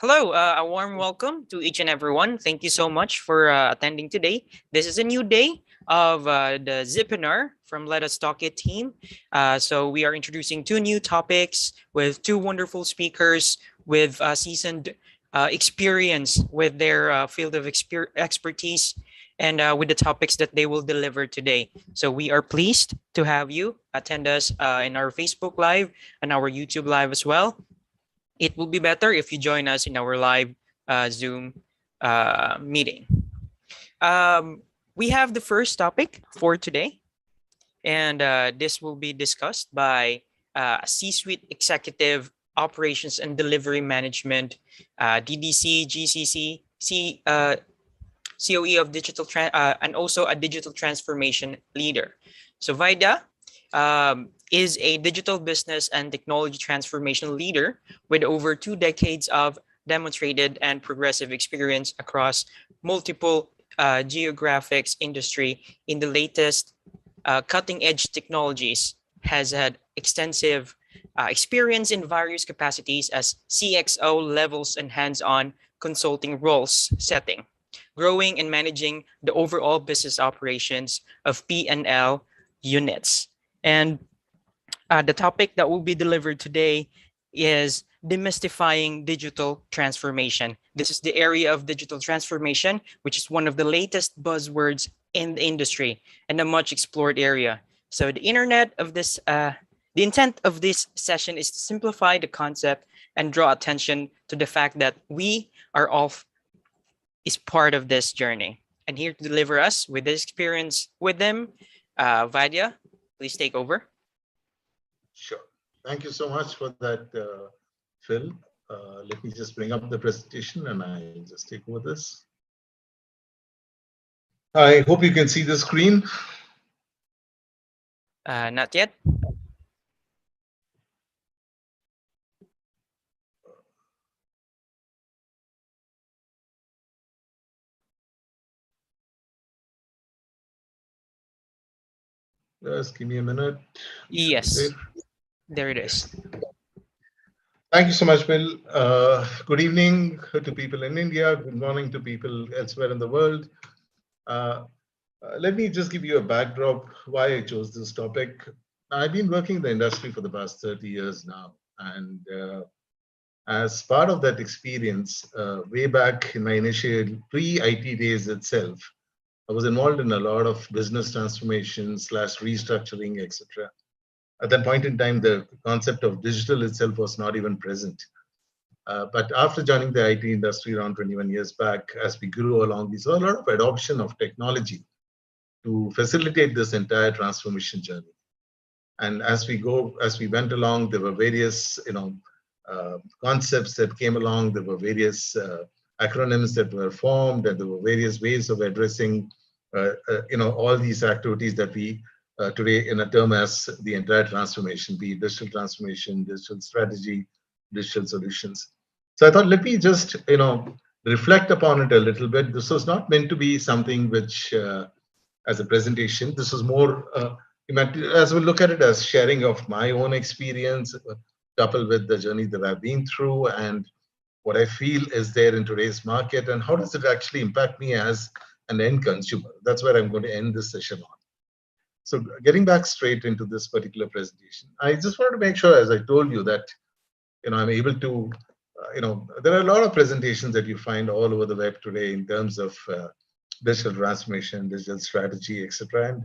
Hello, a warm welcome to each and everyone. Thank you so much for attending today. This is a new day of the Zipinar from Let Us Talk It team. So we are introducing two new topics with two wonderful speakers with seasoned experience with their field of expertise and with the topics that they will deliver today. So we are pleased to have you attend us in our Facebook Live and our YouTube Live as well. It will be better if you join us in our live Zoom meeting. We have the first topic for today, and this will be discussed by C-suite executive operations and delivery management, DDC, GCC, COE of and also a digital transformation leader. So Vaida is a digital business and technology transformation leader with over 2 decades of demonstrated and progressive experience across multiple geographics industry in the latest cutting edge technologies, has had extensive experience in various capacities as CXO levels and hands-on consulting roles setting, growing and managing the overall business operations of P&L units. And the topic that will be delivered today is demystifying digital transformation. This is the area of digital transformation, which is one of the latest buzzwords in the industry and a much explored area. So the intent of this session is to simplify the concept and draw attention to the fact that we are all is part of this journey. And here to deliver us with this experience with them, Vaidya, please take over. Sure. Thank you so much for that, Phil. Let me just bring up the presentation and I'll just take over this. I hope you can see the screen. Not yet. Just give me a minute. Yes, there it is. Thank you so much, Bill. Good evening to people in India. Good morning to people elsewhere in the world. Let me just give you a backdrop why I chose this topic. I've been working in the industry for the past 30 years now. And as part of that experience, way back in my initial pre-IT days itself, I was involved in a lot of business transformation / restructuring, etc. At that point in time, the concept of digital itself was not even present. But after joining the IT industry around 21 years back, as we grew along, we saw a lot of adoption of technology to facilitate this entire transformation journey. And as we went along, there were various, concepts that came along. There were various acronyms that were formed, and there were various ways of addressing, all these activities that we today in a term as the entire transformation, be it digital transformation, digital strategy, digital solutions. So I thought, let me just, reflect upon it a little bit. This was not meant to be something which, as a presentation, this was more, as we look at it as sharing of my own experience, coupled with the journey that I've been through and what I feel is there in today's market, and how does it actually impact me as an end consumer. That's where I'm going to end this session on. So getting back straight into this particular presentation, I just wanted to make sure, as I told you, that I'm able to, there are a lot of presentations that you find all over the web today in terms of digital transformation, digital strategy, etc. And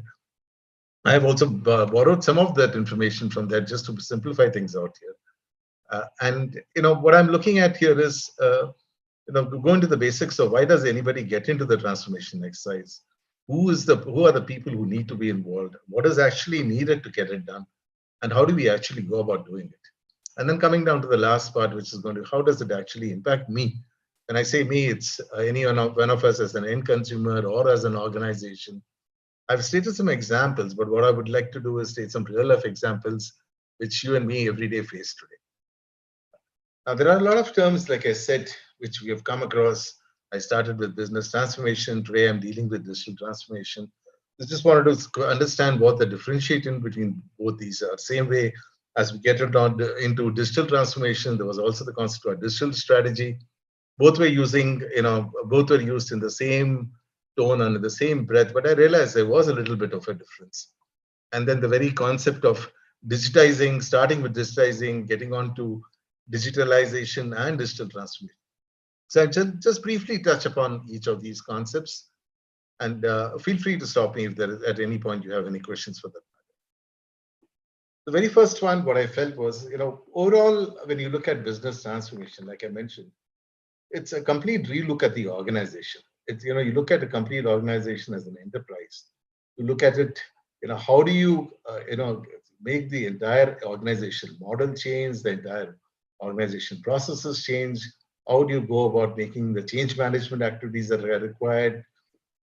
I have also borrowed some of that information from there just to simplify things out here. And what I'm looking at here is, go into the basics of why does anybody get into the transformation exercise? Who are the people who need to be involved? What is actually needed to get it done? And how do we actually go about doing it? And then coming down to the last part, which is going to, how does it actually impact me? When I say me, it's any one of us as an end consumer or as an organization. I've stated some examples, but what I would like to do is state some real life examples which you and me every day face today. Now, there are a lot of terms, like I said, which we have come across. I started with business transformation. Today, I'm dealing with digital transformation. I just wanted to understand what the differentiation between both these are. Same way as we get into digital transformation, there was also the concept of digital strategy. both were using, both were used in the same tone and in the same breath, but I realized there was a little bit of a difference. And then the very concept of digitizing, starting with digitizing, getting on to digitalization and digital transformation. So I just briefly touch upon each of these concepts, and feel free to stop me if there is, at any point you have any questions for that. The very first one, what I felt was, overall, when you look at business transformation, like I mentioned, it's a complete relook at the organization. It's, you look at a complete organization as an enterprise. You look at it, how do you, make the entire organization model change, the entire organization processes change? How do you go about making the change management activities that are required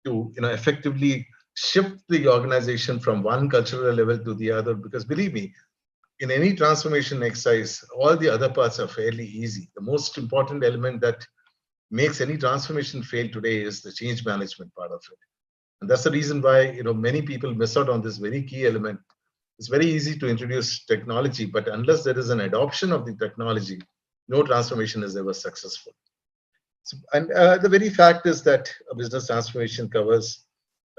to, effectively shift the organization from one cultural level to the other? Because believe me, in any transformation exercise, all the other parts are fairly easy. The most important element that makes any transformation fail today is the change management part of it. And that's the reason why, many people miss out on this very key element. It's very easy to introduce technology, but unless there is an adoption of the technology, no transformation is ever successful. So, and the very fact is that a business transformation covers,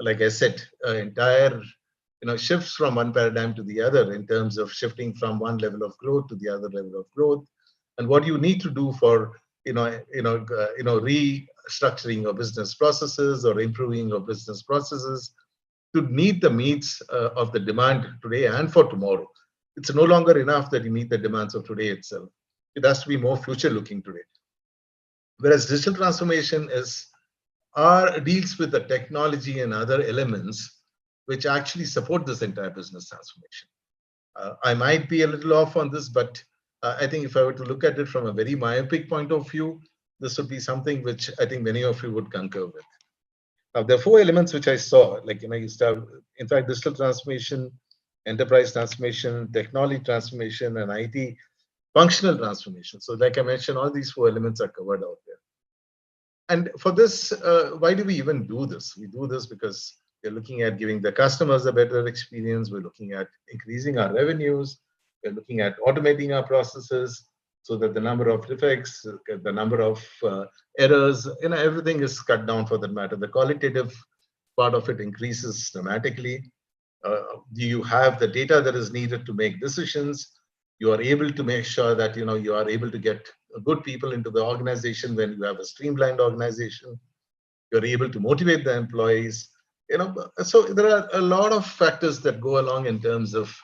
like I said, entire, shifts from one paradigm to the other in terms of shifting from one level of growth to the other level of growth, and what you need to do for, restructuring your business processes or improving your business processes to meet the needs of the demand today and for tomorrow. It's no longer enough that you meet the demands of today itself. It has to be more future looking today. Whereas digital transformation deals with the technology and other elements which actually support this entire business transformation. I might be a little off on this, but I think if I were to look at it from a very myopic point of view, this would be something which I think many of you would concur with. Now, there are four elements which I saw, like, you start, in fact, digital transformation, enterprise transformation, technology transformation, and IT functional transformation. So like I mentioned, all these four elements are covered out there. And for this, why do we even do this? We do this because we're looking at giving the customers a better experience. We're looking at increasing our revenues. We're looking at automating our processes so that the number of defects, the number of errors, everything is cut down for that matter. The qualitative part of it increases dramatically. You have the data that is needed to make decisions. You are able to make sure that you are able to get good people into the organization when you have a streamlined organization. You're able to motivate the employees. So there are a lot of factors that go along in terms of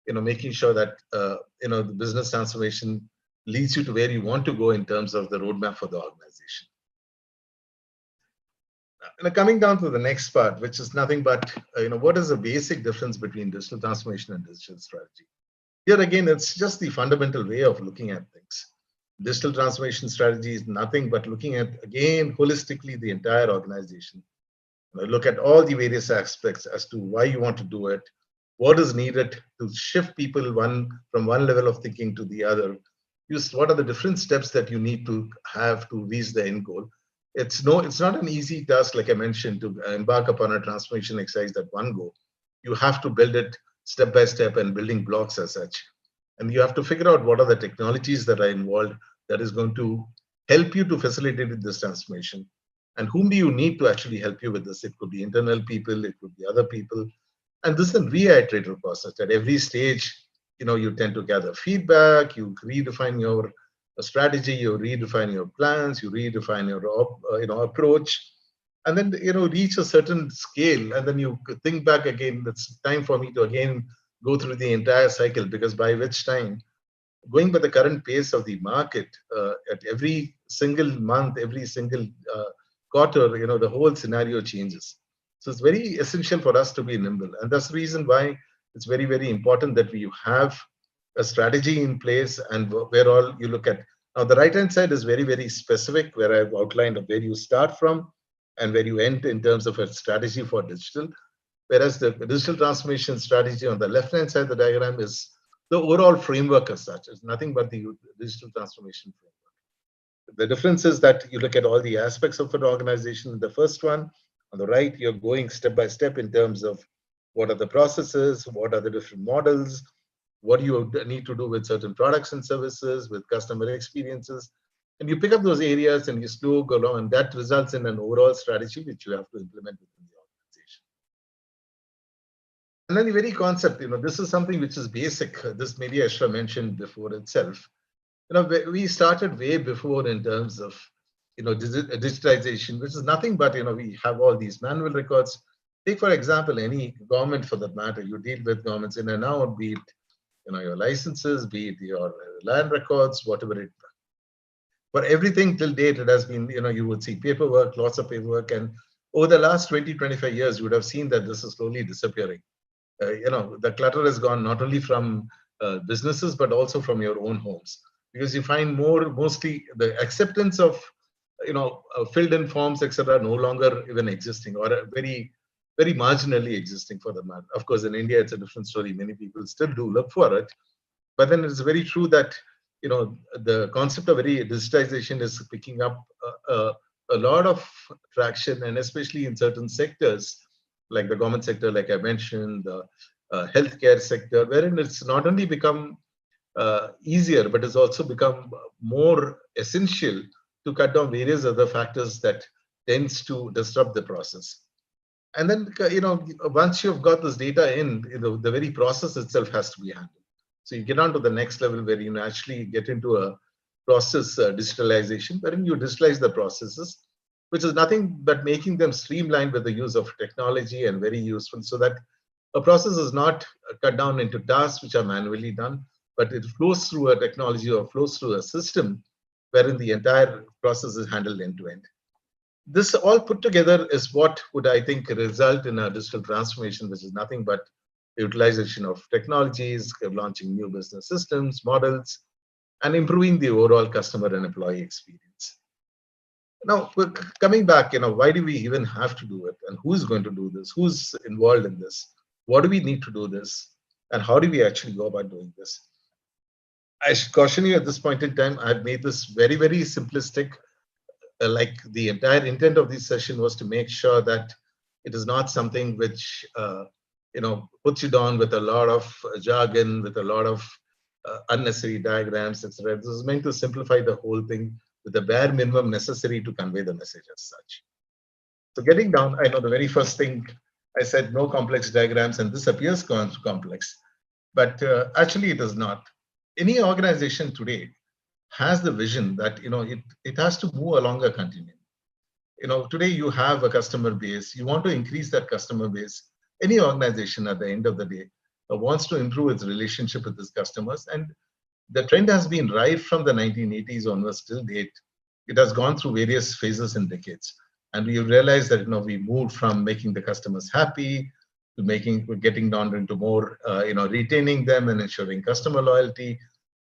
making sure that the business transformation leads you to where you want to go in terms of the roadmap for the organization. Now, coming down to the next part, which is nothing but what is the basic difference between digital transformation and digital strategy? Here again, it's just the fundamental way of looking at things. Digital transformation strategy is nothing but looking at, again, holistically the entire organization. Look at all the various aspects as to why you want to do it, what is needed to shift people from one level of thinking to the other. What are the different steps that you need to have to reach the end goal. It's not an easy task, like I mentioned, to embark upon a transformation exercise at one go. You have to build it step by step and building blocks as such. And you have to figure out what are the technologies that are involved that is going to help you to facilitate this transformation. And whom do you need to actually help you with this? It could be internal people, it could be other people. And this is a reiterative process. At every stage, you tend to gather feedback, you redefine your strategy, you redefine your plans, you redefine your approach, and then reach a certain scale, and then you think back again. It's time for me to again go through the entire cycle, because by which time, going by the current pace of the market, at every single month, every single quarter, the whole scenario changes. So it's very essential for us to be nimble, and that's the reason why it's very, very important that we have a strategy in place, and where all you look at. Now, the right-hand side is very, very specific, where I've outlined where you start from and where you end in terms of a strategy for digital. Whereas the digital transformation strategy on the left-hand side of the diagram is the overall framework as such. It's nothing but the digital transformation framework. The difference is that you look at all the aspects of an organization. The first one, on the right, you're going step by step in terms of what are the processes, what are the different models, what do you need to do with certain products and services, with customer experiences. And you pick up those areas and you slow go along, and that results in an overall strategy which you have to implement within the organization. And then the very concept, this is something which is basic. This maybe Ashra mentioned before itself. We started way before in terms of, digitization, which is nothing but, we have all these manual records. Take, for example, any government for that matter, you deal with governments in and out, be it, your licenses, be it your land records, whatever it. For everything till date, it has been, you would see paperwork, lots of paperwork. And over the last 20, 25 years, you would have seen that this is slowly disappearing. The clutter has gone not only from businesses, but also from your own homes. Because you find mostly the acceptance of, filled in forms, etc., no longer even existing, or very, very marginally existing for the matter. Of course, in India, it's a different story. Many people still do look for it. But then it's very true that, the concept of digitization is picking up a lot of traction, and especially in certain sectors, like the government sector, like I mentioned, the healthcare sector, wherein it's not only become easier, but it's also become more essential to cut down various other factors that tends to disrupt the process. And then, once you've got this data in, the very process itself has to be handled. So you get on to the next level where you actually get into a process digitalization, wherein you digitalize the processes, which is nothing but making them streamlined with the use of technology and very useful, so that a process is not cut down into tasks which are manually done, but it flows through a technology or flows through a system wherein the entire process is handled end to end. This all put together is what would, I think, result in a digital transformation, which is nothing but utilization of technologies, launching new business systems, models, and improving the overall customer and employee experience. Now, coming back, why do we even have to do it? And who's going to do this? Who's involved in this? What do we need to do this? And how do we actually go about doing this? I should caution you at this point in time, I've made this very, very simplistic. Like the entire intent of this session was to make sure that it is not something which puts you down with a lot of jargon, with a lot of unnecessary diagrams, etc. This is meant to simplify the whole thing with the bare minimum necessary to convey the message as such. So getting down, I know the very first thing I said, no complex diagrams, and this appears complex, but actually it is not. Any organization today has the vision that it has to move along a continuum. Today you have a customer base, you want to increase that customer base. Any organization at the end of the day wants to improve its relationship with its customers, and the trend has been right from the 1980s onwards till date. It has gone through various phases and decades, and we realized that we moved from making the customers happy to getting down into more retaining them and ensuring customer loyalty.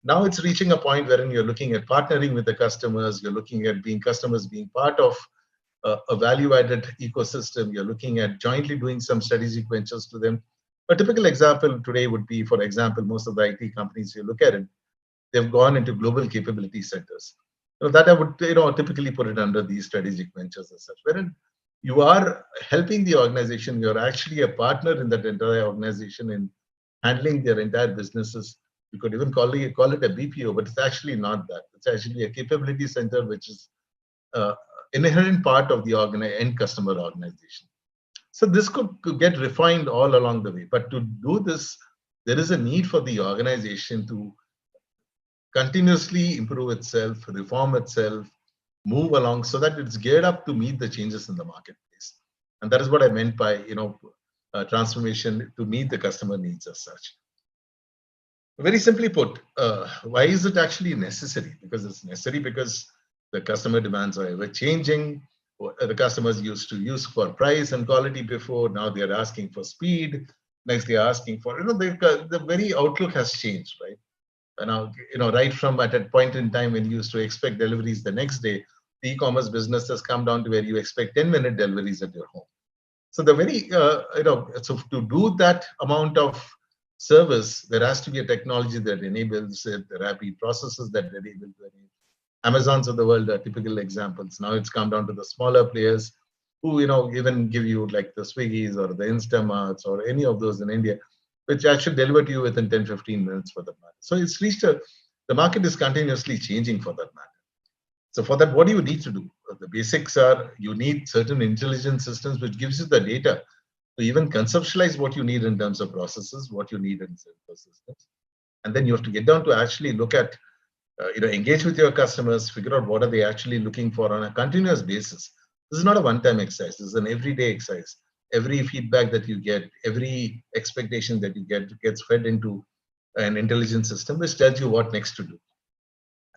Now it's reaching a point wherein you're looking at partnering with the customers, you're looking at customers being part of a value-added ecosystem, you're looking at jointly doing some strategic ventures to them. A typical example today would be, for example, most of the IT companies you look at it, they've gone into global capability centers. That I would typically put it under these strategic ventures as such, wherein you are helping the organization, you're actually a partner in that entire organization in handling their entire businesses. You could even call it a BPO, but it's actually not that. It's actually a capability center, which is inherent part of the end customer organization. So this could get refined all along the way. But to do this, there is a need for the organization to continuously improve itself, reform itself, move along so that it's geared up to meet the changes in the marketplace. And that is what I meant by transformation to meet the customer needs as such. Very simply put, why is it actually necessary? Because it's necessary because the customer demands are ever changing. The customers used to use for price and quality before. Now they are asking for speed. Next they are asking for, the very outlook has changed, right? And now, right from at a point in time when you used to expect deliveries the next day, the e-commerce business has come down to where you expect 10-minute deliveries at your home. So the very, so to do that amount of service, there has to be a technology that enables it. There have to be processes that enable it. Amazons of the world are typical examples. Now it's come down to the smaller players who, even give you like the Swiggies or the Instamarts or any of those in India, which actually deliver to you within 10, 15 minutes for that matter. So it's reached the market is continuously changing for that matter. So for that, what do you need to do? The basics are you need certain intelligent systems which gives you the data to even conceptualize what you need in terms of processes, what you need in systems. And then you have to get down to actually look at, engage with your customers, figure out what are they actually looking for on a continuous basis. This is not a one-time exercise. This is an everyday exercise. Every feedback that you get, every expectation that you get gets fed into an intelligent system which tells you what next to do.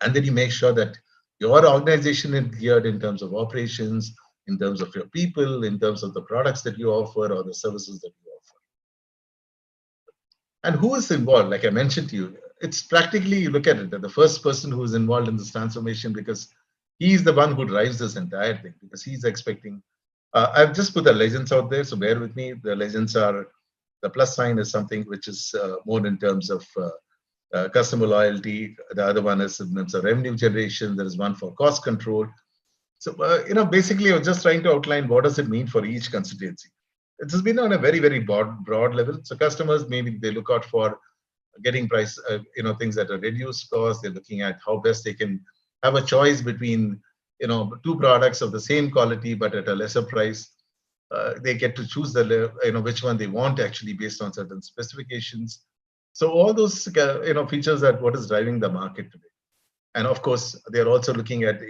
And then you make sure that your organization is geared in terms of operations, in terms of your people, in terms of the products that you offer or the services that you offer. And who is involved? Like I mentioned to you, it's practically, you look at it, that the first person who is involved in this transformation, because he's the one who drives this entire thing, because he's expecting. I've just put the legends out there, so bear with me. The legends are, the plus sign is something which is more in terms of customer loyalty. The other one is in terms of revenue generation. There is one for cost control. So, basically, I was just trying to outline what does it mean for each constituency. It has been on a very, very broad level. So customers, maybe they look out for getting price, things at a reduced cost. They're looking at how best they can have a choice between, two products of the same quality, but at a lesser price. They get to choose which one they want actually based on certain specifications. So all those, features are what is driving the market today. And of course, they're also looking at,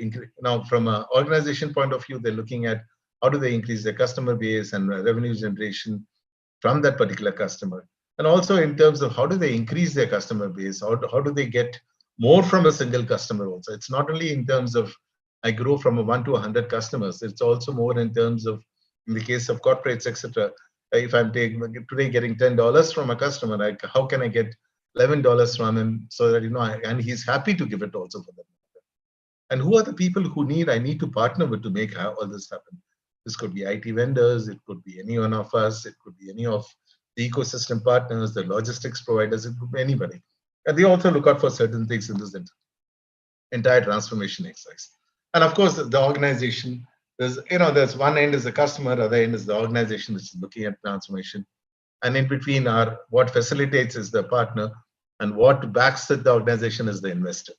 now from an organization point of view, they're looking at how do they increase their customer base and revenue generation from that particular customer. And also in terms of how do they increase their customer base, how do they get more from a single customer also. It's not only in terms of I grow from a 1 to 100 customers, it's also more in terms of, in the case of corporates, etc. If I'm today getting $10 from a customer, like how can I get $11 from him so that, and he's happy to give it also for them. And who are the people who I need to partner with to make all this happen? This could be IT vendors, it could be any one of us, it could be any of the ecosystem partners, the logistics providers, it could be anybody. And they also look out for certain things in this entire transformation exercise. And of course, the organization, there's one end is the customer, other end is the organization which is looking at transformation. And in between what facilitates is the partner, and what backs the organization is the investor.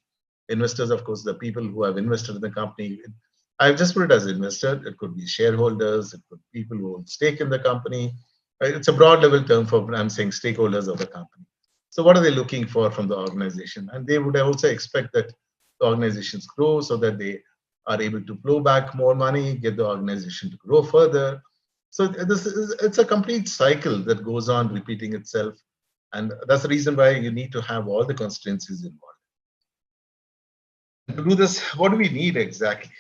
Investors, of course, the people who have invested in the company. I've just put it as investor. It could be shareholders, it could be people who own stake in the company. It's a broad level term for, I'm saying, stakeholders of the company. So what are they looking for from the organization? And they would also expect that the organizations grow so that they are able to flow back more money, get the organization to grow further. So it's a complete cycle that goes on repeating itself. And that's the reason why you need to have all the constituencies involved. To do this, what do we need exactly?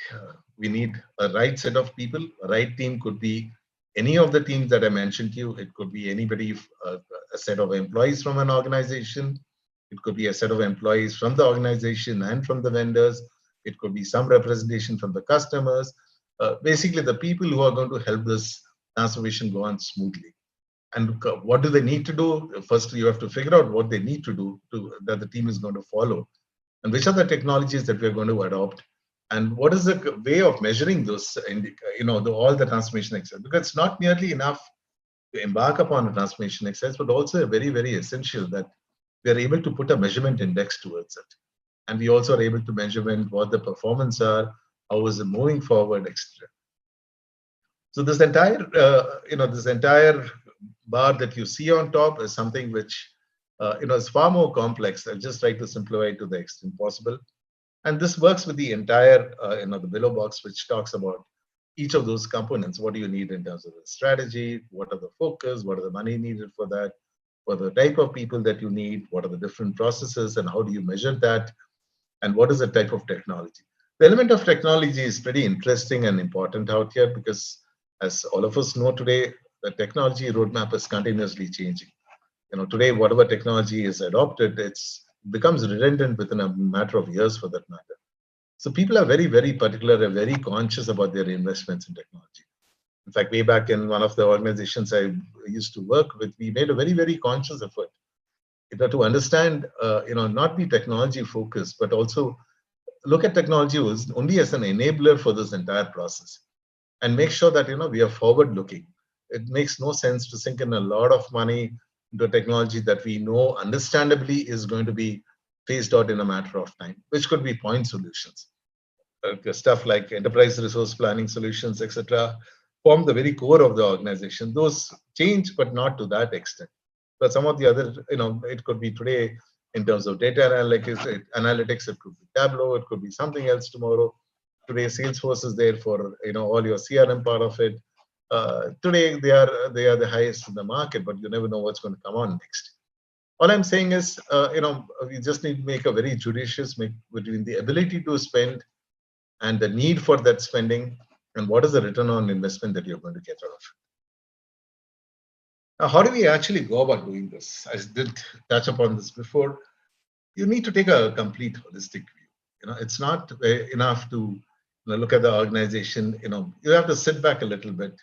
We need a right set of people. A right team could be any of the teams that I mentioned to you. It could be anybody, a set of employees from an organization. It could be a set of employees from the organization and from the vendors. It could be some representation from the customers. Basically, the people who are going to help this transformation go on smoothly. And what do they need to do? First, you have to figure out what they need to do that the team is going to follow. And which are the technologies that we're going to adopt, and what is the way of measuring those, all the transformation exercise? Because it's not merely enough to embark upon a transformation exercise, but also very, very essential that we are able to put a measurement index towards it. And we also are able to measure what the performance are, how is it moving forward, etc. So this entire, bar that you see on top is something which is far more complex. I've just tried to simplify it to the extent possible. And this works with the entire, the below box, which talks about each of those components. What do you need in terms of the strategy? What are the focus? What are the money needed for that? What are the type of people that you need? What are the different processes and how do you measure that? And what is the type of technology? The element of technology is pretty interesting and important out here because, as all of us know today, the technology roadmap is continuously changing. Today, whatever technology is adopted, it becomes redundant within a matter of years for that matter. So people are very, very particular and very conscious about their investments in technology. In fact, way back in one of the organizations I used to work with, we made a very, very conscious effort to understand, not be technology focused, but also look at technology only as an enabler for this entire process and make sure that, we are forward looking. It makes no sense to sink in a lot of money into technology that we know understandably is going to be phased out in a matter of time, which could be point solutions. stuff like enterprise resource planning solutions, etc., form the very core of the organization. Those change, but not to that extent. But some of the other, it could be today in terms of data analytics, it could be Tableau, it could be something else tomorrow. Today, Salesforce is there for all your CRM part of it. Today, they are the highest in the market, but you never know what's going to come on next. All I'm saying is, we just need to make a very judicious make between the ability to spend and the need for that spending, and what is the return on investment that you're going to get out of it. Now, how do we actually go about doing this? I did touch upon this before. You need to take a complete holistic view. It's not enough to look at the organization. You have to sit back a little bit,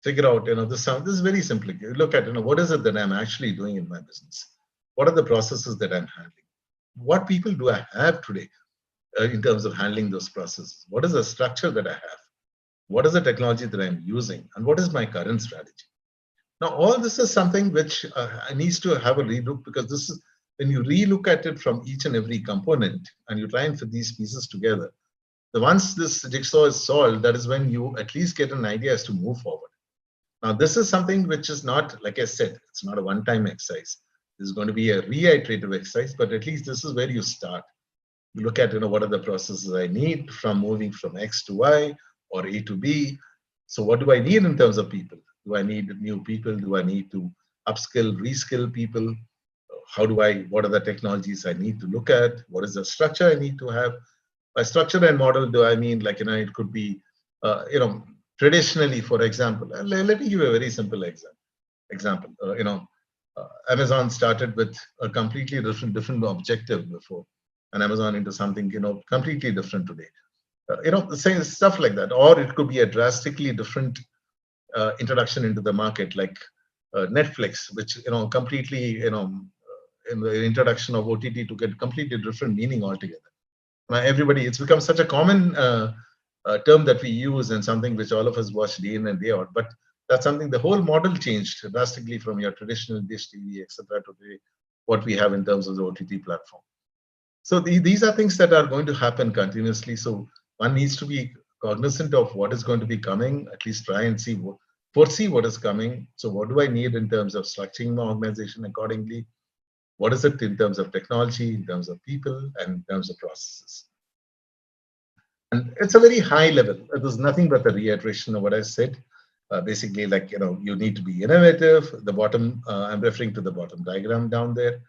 figure out. This is very simple. You look at what is it that I'm actually doing in my business? What are the processes that I'm handling? What people do I have today in terms of handling those processes? What is the structure that I have? What is the technology that I'm using? And what is my current strategy? Now, all this is something which needs to have a relook, because this is when you relook at it from each and every component and you try and fit these pieces together. Once this jigsaw is solved, that is when you at least get an idea as to move forward. Now, this is something which is not, like I said, it's not a one-time exercise. This is going to be a reiterative exercise, but at least this is where you start. You look at, what are the processes I need from moving from X to Y or A to B. So what do I need in terms of people? Do I need new people? Do I need to upskill, reskill people? What are the technologies I need to look at? What is the structure I need to have? By structure and model, do I mean it could be, traditionally, for example, let me give you a very simple example. Amazon started with a completely different objective before, and Amazon into something, completely different today. Saying stuff like that, or it could be a drastically different introduction into the market, like Netflix, which completely, in the introduction of OTT to get completely different meaning altogether. It's become such a common term that we use, and something which all of us watch day in and day out. But that's something, the whole model changed drastically from your traditional dish TV, etc., to what we have in terms of the OTT platform. So these are things that are going to happen continuously. So one needs to be cognizant of what is going to be coming, at least try and foresee what is coming. So what do I need in terms of structuring my organization accordingly? What is it in terms of technology, in terms of people, and in terms of processes? And it's a very high level. It was nothing but a reiteration of what I said. Basically, you need to be innovative. The bottom, I'm referring to the bottom diagram down there.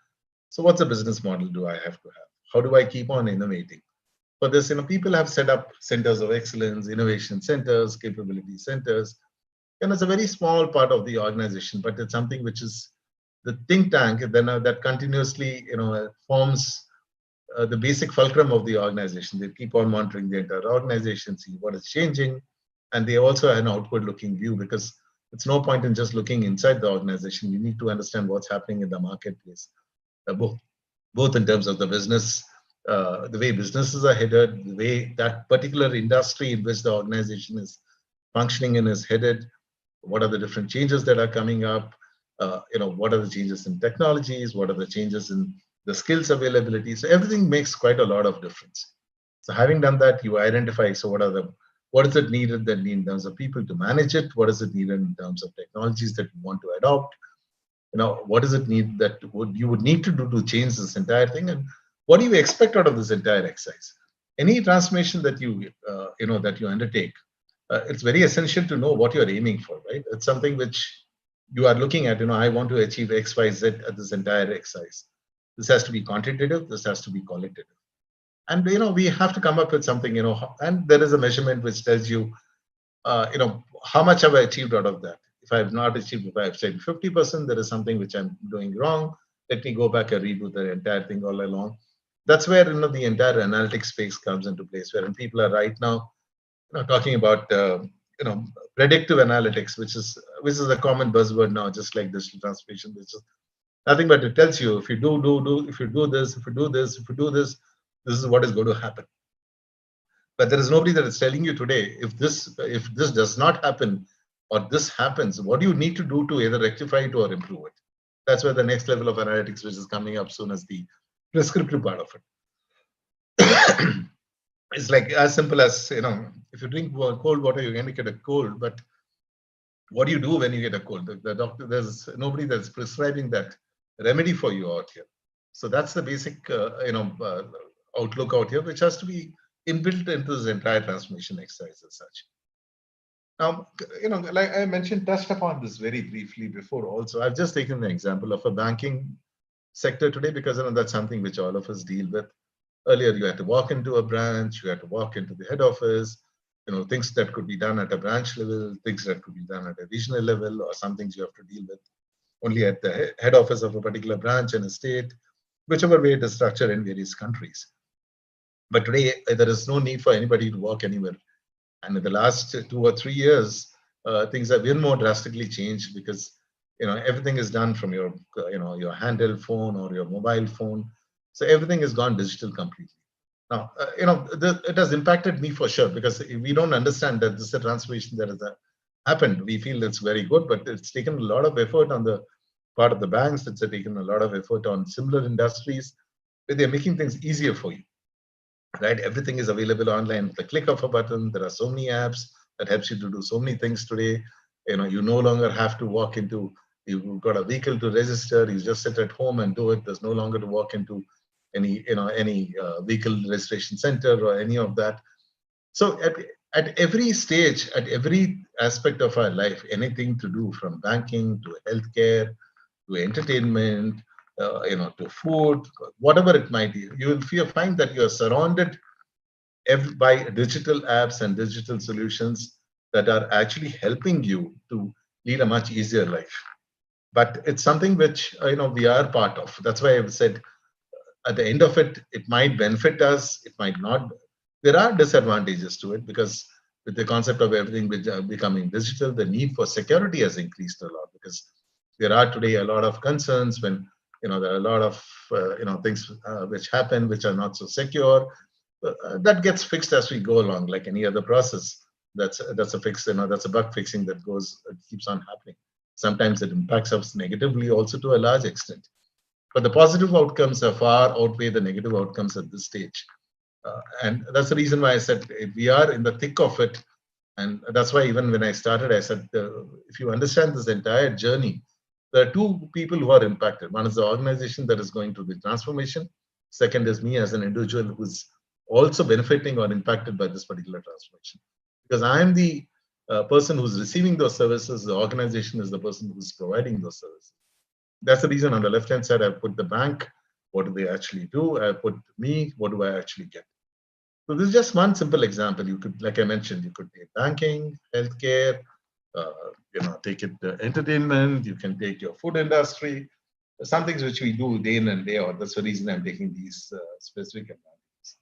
So what's the business model do I have to have? How do I keep on innovating? For this, people have set up centers of excellence, innovation centers, capability centers. And it's a very small part of the organization, but it's something which is the think tank that continuously, forms the basic fulcrum of the organization. They keep on monitoring the entire organization, see what is changing, and they also have an outward-looking view, because it's no point in just looking inside the organization. You need to understand what's happening in the marketplace, both in terms of the business, the way businesses are headed, the way that particular industry in which the organization is functioning in is headed. What are the different changes that are coming up? What are the changes in technologies? What are the changes in the skills availability? So everything makes quite a lot of difference. So having done that, you identify, so what is it needed then in terms of people to manage it? What is it needed in terms of technologies that you want to adopt? What is it need that you would need to do to change this entire thing? And what do you expect out of this entire exercise? Any transformation that you undertake, it's very essential to know what you're aiming for, right? It's something which you are looking at, I want to achieve X, Y, Z at this entire exercise. This has to be quantitative, this has to be qualitative. And, we have to come up with something, and there is a measurement which tells you, how much have I achieved out of that? If I have not achieved, if I have said 50%, there is something which I'm doing wrong. Let me go back and redo the entire thing all along. That's where, the entire analytics space comes into place, where people are right now, talking about, predictive analytics, which is a common buzzword now, just like digital transformation, which is nothing but it tells you, if you if you do this, this is what is going to happen. But there is nobody that is telling you today, if this does not happen, or this happens, what do you need to do to either rectify it or improve it? That's where the next level of analytics, which is coming up soon, as the prescriptive part of it. It's like as simple as, if you drink cold water, you're going to get a cold. But what do you do when you get a cold? The doctor, there's nobody that's prescribing that remedy for you out here. So that's the basic, outlook out here, which has to be inbuilt into this entire transformation exercise as such. Now, like I mentioned, touched upon this very briefly before also. I've just taken an example of a banking sector today because that's something which all of us deal with. Earlier, you had to walk into a branch, you had to walk into the head office, things that could be done at a branch level, things that could be done at a regional level, or some things you have to deal with only at the head office of a particular branch in a state, whichever way it is structured in various countries. But today, there is no need for anybody to walk anywhere. And in the last 2 or 3 years, things have been more drastically changed because everything is done from your your handheld phone or your mobile phone. So everything has gone digital completely. Now, it has impacted me for sure because we don't understand that this is a transformation that has happened. We feel it's very good, but it's taken a lot of effort on the part of the banks. It's taken a lot of effort on similar industries where they're making things easier for you, right? Everything is available online with the click of a button. There are so many apps that helps you to do so many things today. You no longer have to walk into, you've got a vehicle to register, you just sit at home and do it. There's no longer to walk into any vehicle registration center or any of that. So at every stage, at every aspect of our life, anything to do from banking to healthcare to entertainment, to food, whatever it might be, you will find that you are surrounded by digital apps and digital solutions that are actually helping you to lead a much easier life. But it's something which we are part of. That's why I've said at the end of it, it might benefit us, it might not. There are disadvantages to it because with the concept of everything becoming digital, the need for security has increased a lot because there are today a lot of concerns when there are a lot of things which happen which are not so secure. That gets fixed as we go along, like any other process. That's a fix. That's a bug fixing that keeps on happening. Sometimes it impacts us negatively also to a large extent. But the positive outcomes are far outweigh the negative outcomes at this stage. And that's the reason why I said we are in the thick of it. And that's why even when I started, I said, if you understand this entire journey, there are two people who are impacted. One is the organization that is going through the transformation. Second is me as an individual who's also benefiting or impacted by this particular transformation. Because I'm the person who's receiving those services, the organization is the person who's providing those services. That's the reason on the left-hand side, I put the bank, what do they actually do? I put me, what do I actually get? So this is just one simple example. You could, like I mentioned, you could take banking, healthcare, take it entertainment, you can take your food industry, some things which we do day in and day out. That's the reason I'm taking these specific examples.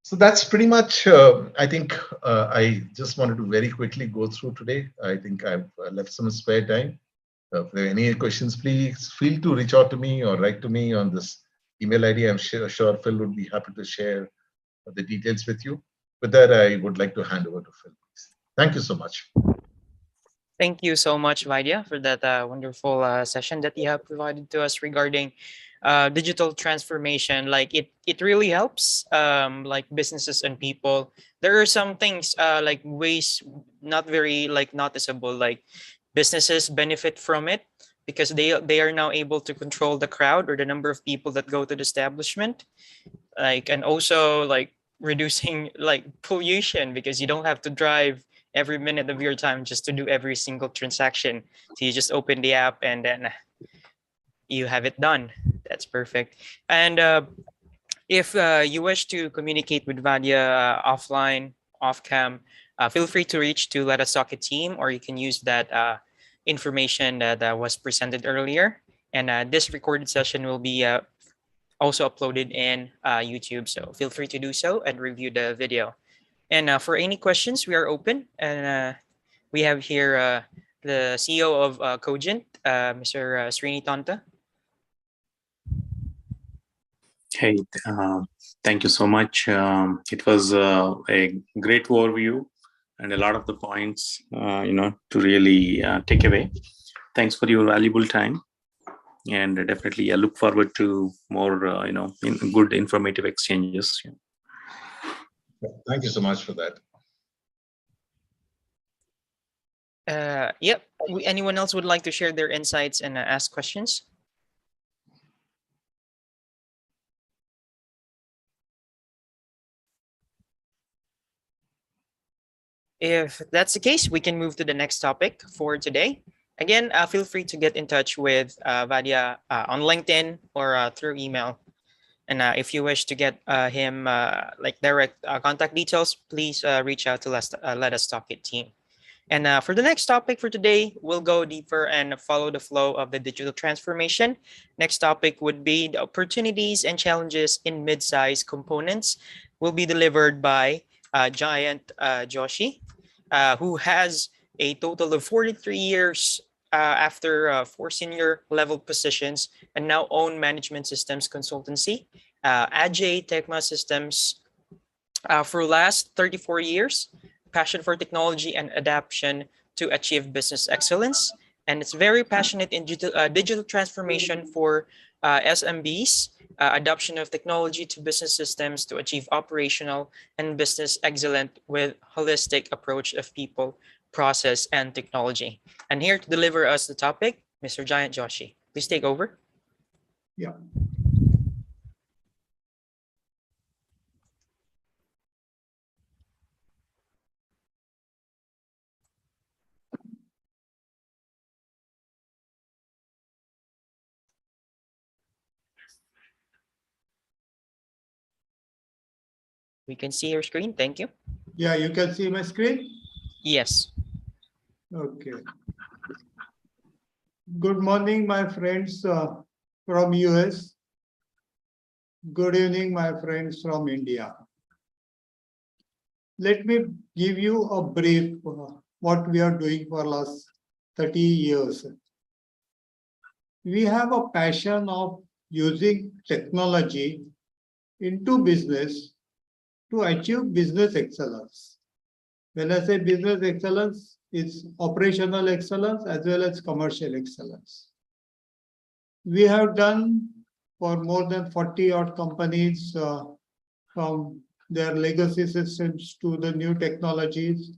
So that's pretty much, I think I just wanted to very quickly go through today. I think I've left some spare time. If there are any questions, please feel to reach out to me or write to me on this email ID. I'm sure Phil would be happy to share the details with you. With that, I would like to hand over to Phil, please. Thank you so much. Thank you so much, Vidya, for that wonderful session that you have provided to us regarding digital transformation. Like it really helps like businesses and people. There are some things like ways not very like noticeable. Like businesses benefit from it because they are now able to control the crowd or the number of people that go to the establishment. Like and also like reducing like pollution because you don't have to drive every minute of your time just to do every single transaction. So you just open the app and then you have it done. That's perfect. And if you wish to communicate with Vadia offline, off cam, feel free to reach to Let Us Talk It team, or you can use that information that was presented earlier. And this recorded session will be also uploaded in YouTube. So feel free to do so and review the video. And for any questions, we are open. And we have here the CEO of Cogent, Mr. Srini Tonta. Hey, thank you so much. It was a great overview and a lot of the points, to really take away. Thanks for your valuable time. And definitely, I look forward to more, good informative exchanges. Thank you so much for that. Yep. Anyone else would like to share their insights and ask questions? If that's the case, we can move to the next topic for today. Again, feel free to get in touch with Vadia on LinkedIn or through email. And if you wish to get him like direct contact details, please reach out to Let Us Talk It team. And for the next topic for today, we'll go deeper and follow the flow of the digital transformation. Next topic would be the opportunities and challenges in mid-size components. Will be delivered by Giant Joshi, who has a total of 43 years after 4 senior level positions and now own management systems consultancy, Ajay Tecma Systems for last 34 years, passion for technology and adaptation to achieve business excellence. And it's very passionate in digital transformation for SMBs, adoption of technology to business systems to achieve operational and business excellence with holistic approach of people, process, and technology. And here to deliver us the topic, Mr. Giant Joshi. Please take over. Yeah. We can see your screen. Thank you. Yeah, you can see my screen? Yes. Okay. Good morning, my friends from US. Good evening, my friends from India. Let me give you a brief what we are doing for last 30 years. We have a passion of using technology into business to achieve business excellence. When I say business excellence, it's operational excellence as well as commercial excellence. We have done for more than 40 odd companies from their legacy systems to the new technologies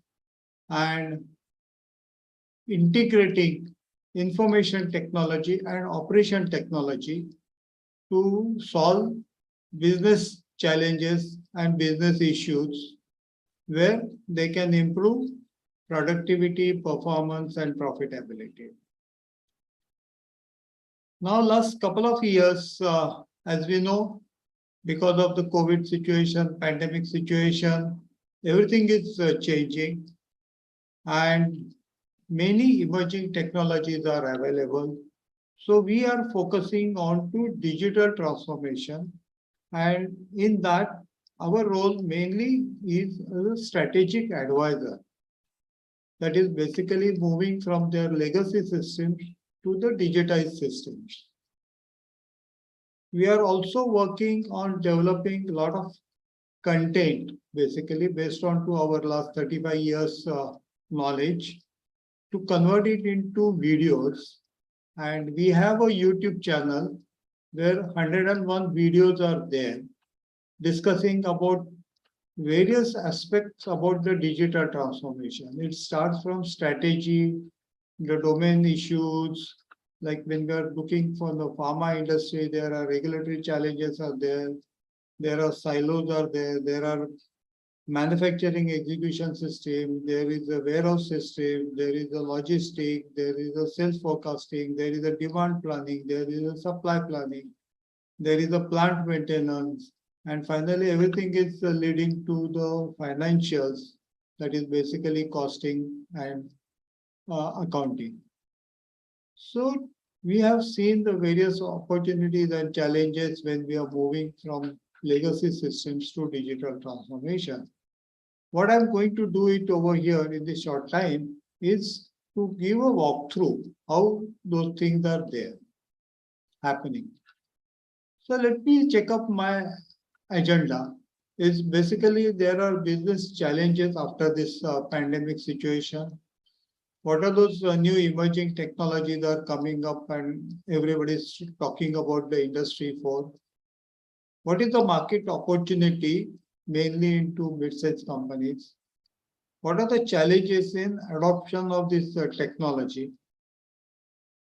and integrating information technology and operation technology to solve business challenges and business issues where they can improve productivity, performance, and profitability. Now, last couple of years, as we know, because of the COVID situation, pandemic situation, everything is changing and many emerging technologies are available. So we are focusing on to digital transformation, and in that, our role mainly is a strategic advisor. That is basically moving from their legacy systems to the digitized systems. We are also working on developing a lot of content, basically based on to our last 35 years knowledge, to convert it into videos. And we have a YouTube channel where 101 videos are there discussing about various aspects about the digital transformation. It starts from strategy, the domain issues, like when we are looking for the pharma industry, there are regulatory challenges are there are silos are there are manufacturing execution system, there is a warehouse system, there is a logistic, there is a sales forecasting, there is a demand planning, there is a supply planning, there is a plant maintenance, and finally everything is leading to the financials, that is basically costing and accounting. So we have seen the various opportunities and challenges when we are moving from legacy systems to digital transformation. What I'm going to do it over here in this short time is to give a walkthrough how those things are there happening. So let me check up my agenda. Is basically there are business challenges after this pandemic situation. What are those new emerging technologies that are coming up and everybody's talking about the industry for? What is the market opportunity mainly into mid-sized companies. What are the challenges in adoption of this technology?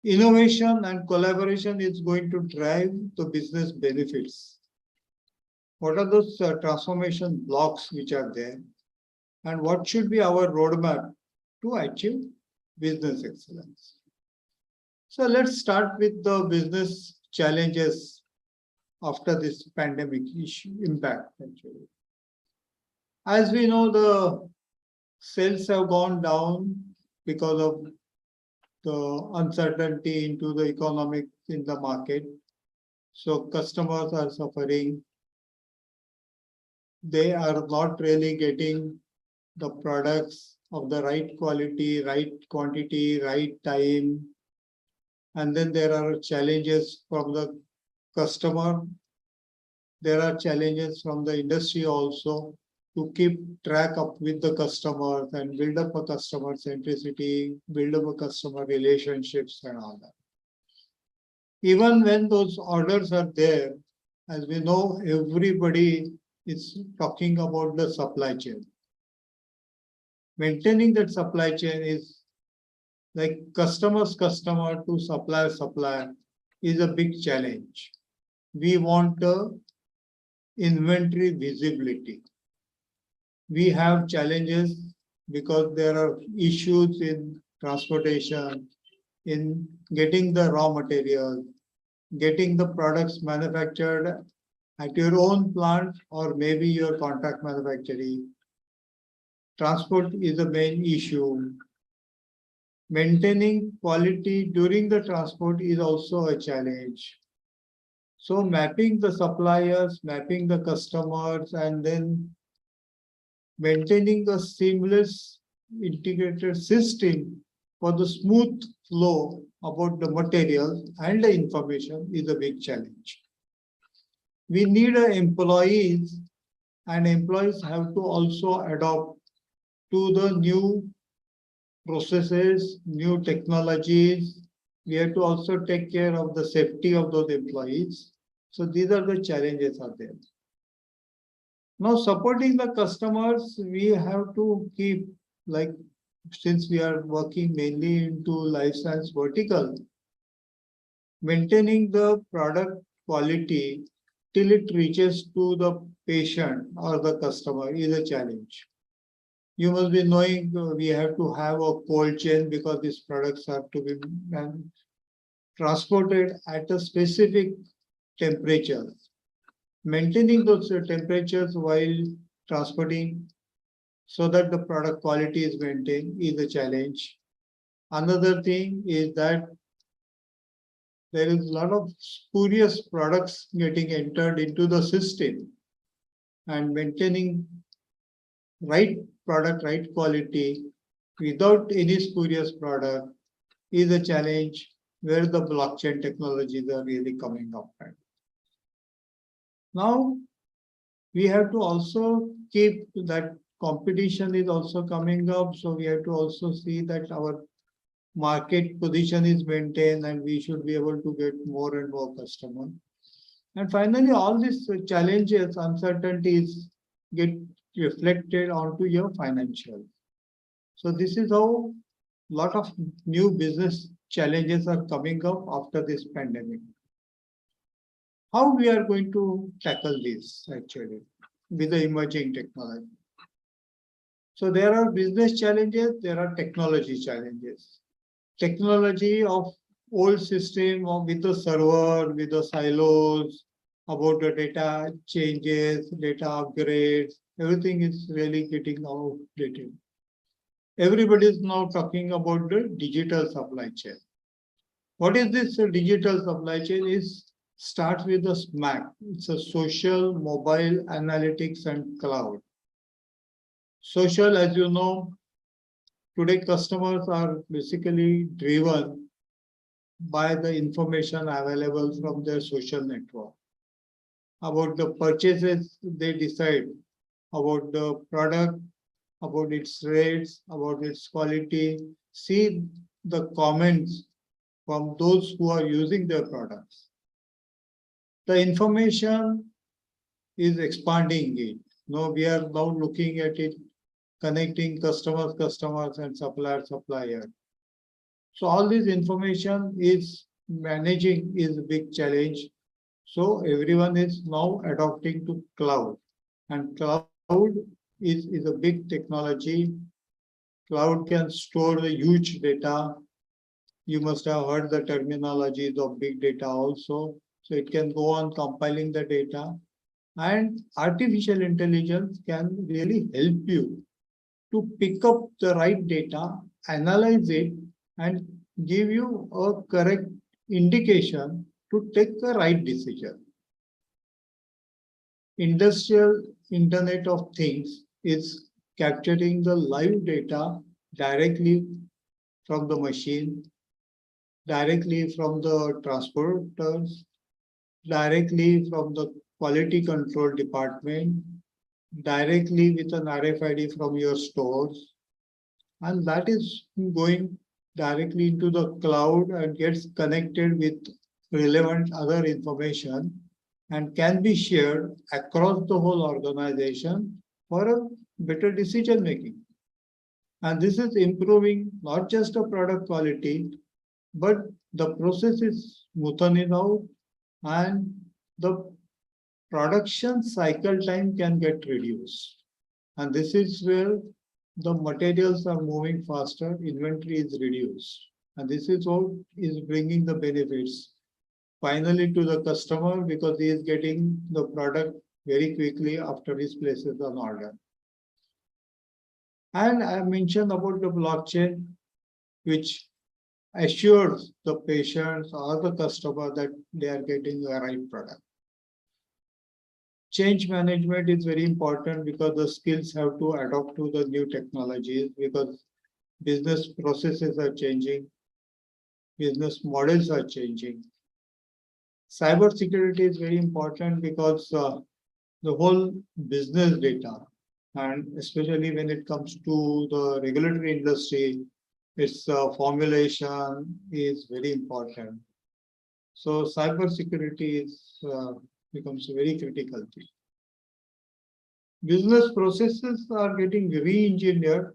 Innovation and collaboration is going to drive the business benefits. What are those transformation blocks which are there? And what should be our roadmap to achieve business excellence? So let's start with the business challenges after this pandemic issue impact. Actually, as we know, the sales have gone down because of the uncertainty into the economic in the market. So customers are suffering. They are not really getting the products of the right quality, right quantity, right time. And then there are challenges from the customer. There are challenges from the industry also to keep track up with the customers and build up a customer centricity, build up a customer relationships and all that. Even when those orders are there, as we know, everybody is talking about the supply chain. Maintaining that supply chain is like customer to supplier is a big challenge. We want inventory visibility. We have challenges because there are issues in transportation, in getting the raw material, getting the products manufactured at your own plant or maybe your contract manufacturing. Transport is the main issue. Maintaining quality during the transport is also a challenge. So mapping the suppliers, mapping the customers, and then maintaining a seamless integrated system for the smooth flow about the materials and the information is a big challenge. We need employees, and employees have to also adopt to the new processes, new technologies. We have to also take care of the safety of those employees. So these are the challenges are there. Now, supporting the customers, we have to keep, like, since we are working mainly into life science vertical, maintaining the product quality till it reaches to the patient or the customer is a challenge. You must be knowing we have to have a cold chain because these products have to be transported at a specific temperature. Maintaining those temperatures while transporting so that the product quality is maintained is a challenge. Another thing is that there is a lot of spurious products getting entered into the system, and maintaining right product, right quality without any spurious product is a challenge where the blockchain technologies are really coming up. Now, we have to also keep that competition is also coming up. So we have to also see that our market position is maintained and we should be able to get more and more customers. And finally, all these challenges, uncertainties get reflected onto your financials. So this is how a lot of new business challenges are coming up after this pandemic. How we are going to tackle this actually with the emerging technology? So there are business challenges, there are technology challenges. Technology of old system of with the server, with the silos, about the data changes, data upgrades, everything is really getting outdated. Everybody is now talking about the digital supply chain. What is this digital supply chain? Is starts with the SMAC. It's a social, mobile, analytics, and cloud. Social, as you know, today customers are basically driven by the information available from their social network. About the purchases, they decide about the product, about its rates, about its quality, see the comments from those who are using their products. The information is expanding it. No, we are now looking at it, connecting customers, and supplier. So all this information is managing is a big challenge. So everyone is now adopting to cloud, and cloud is a big technology. Cloud can store the huge data. You must have heard the terminologies of big data also. So it can go on compiling the data, and artificial intelligence can really help you to pick up the right data, analyze it, and give you a correct indication to take the right decision. Industrial Internet of Things is capturing the live data directly from the machine, directly from the transporters, directly from the quality control department, directly with an RFID from your stores, and that is going directly into the cloud and gets connected with relevant other information and can be shared across the whole organization for a better decision making. And this is improving not just the product quality, but the process is smoothening out, and the production cycle time can get reduced. And this is where the materials are moving faster, inventory is reduced. And this is what is bringing the benefits finally to the customer, because he is getting the product very quickly after he places an order. And I mentioned about the blockchain, which assures the patients or the customer that they are getting the right product. Change management is very important because the skills have to adapt to the new technologies, because business processes are changing, business models are changing. Cyber security is very important because the whole business data, and especially when it comes to the regulatory industry, its formulation is very important. So cyber security is becomes a very critical thing. Business processes are getting re-engineered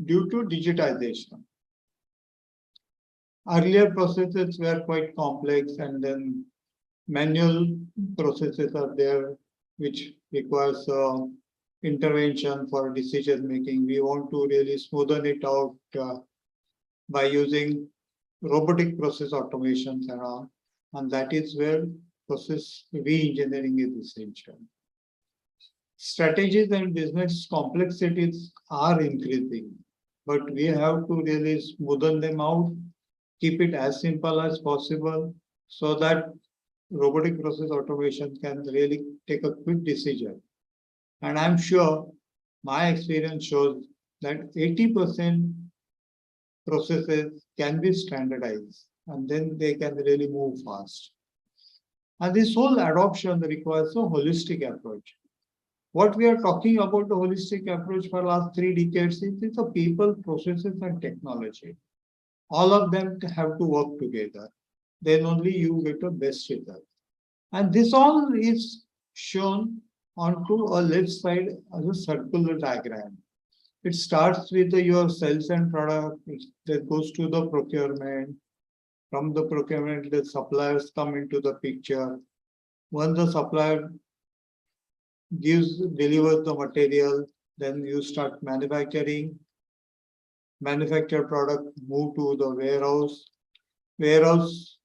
due to digitization. Earlier processes were quite complex, and then manual processes are there, which requires intervention for decision making. We want to really smoothen it out by using robotic process automations and all, and that is where process re-engineering is essential. Strategies and business complexities are increasing, but we have to really smoothen them out, keep it as simple as possible, so that robotic process automation can really take a quick decision. And I'm sure my experience shows that 80% processes can be standardized, and then they can really move fast. And this whole adoption requires a holistic approach. What we are talking about the holistic approach for the last 3 decades is the people, processes, and technology. All of them have to work together. Then only you get the best result. And this all is shown onto a left side as a circular diagram. It starts with your sales and product, that goes to the procurement. From the procurement, the suppliers come into the picture. Once the supplier delivers the material, then you start manufacturing. Manufactured product move to the warehouse. Warehouse